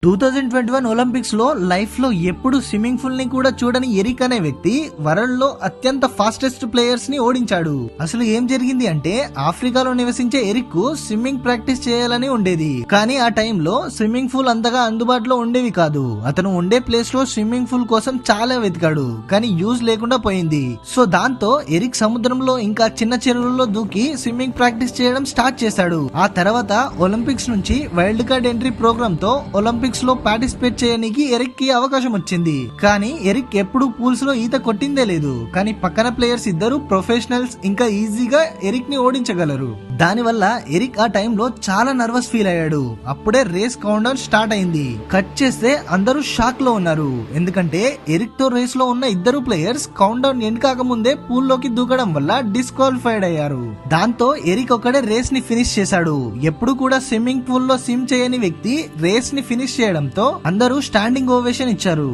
2021 Olympics లో life లో ఎప్పుడు స్విమ్మింగ్ పూల్ ని కూడా చూడని ఎరిక్ అనే వ్యక్తి వరల్డ్ లో అత్యంత ఫాస్టెస్ట్ ప్లేయర్స్ ని ఓడించాడు. అసలు ఏం జరిగింది అంటే ఆఫ్రికాలో నివసించే ఎరిక్ కు స్విమ్మింగ్ ప్రాక్టీస్ చేయాలని ఉండేది. కానీ ఆ టైంలో స్విమ్మింగ్ పూల్ అంతగా అందుబాటులో ఉండేవి కాదు. అతను ఉండే ప్లేస్ లో స్విమ్మింగ్ పూల్ కోసం చాలా వెతికాడు, కానీ యూజ్ లేకుండా పోయింది. సో దాంతో ఎరిక్ సముద్రంలో ఇంకా చిన్న చెరువుల్లో దూకి స్విమ్మింగ్ ప్రాక్టీస్ చేయడం స్టార్ట్ చేశాడు. ఆ తర్వాత ఒలింపిక్స్ నుంచి వైల్డ్ కార్డ్ ఎంట్రీ ప్రోగ్రామ్ తో ఒలింపిక్స్ లో పార్టిసిపేట్ చేయడానికి ఎరిక్ కి అవకాశం వచ్చింది. కానీ ఎరిక్ ఎప్పుడు పూల్స్ లో ఈత కొట్టిందే లేదు. కానీ పక్కన ప్లేయర్స్ ఇద్దరు ప్రొఫెషనల్స్, ఇంకా ఈజీగా ఎరిక్ ని ఓడించగలరు. దానివల్ల ఎరిక్ ఆ టైంలో చాలా నర్వస్ ఫీల్ అయ్యాడు. అప్పుడే రేస్ కౌంట్ డౌన్ స్టార్ట్ అయింది. కట్ చేస్తే అందరూ షాక్ లో ఉన్నారు. ఎందుకంటే ఎరిక్ తో రేస్ లో ఉన్న ఇద్దరు ప్లేయర్స్ కౌంట్ డౌన్ ఎండ్ కాకముందే పూల్ లోకి దూకడం వల్ల డిస్క్వాలిఫైడ్ అయ్యారు. దాంతో ఎరిక్ ఒక్కడే రేస్ ని ఫినిష్ చేశాడు. ఎప్పుడు కూడా స్విమ్మింగ్ పూల్ లో స్విమ్ చేయని వ్యక్తి రేస్ ని ఫినిష్ చేయడంతో అందరూ స్టాండింగ్ ఓవేషన్ ఇచ్చారు.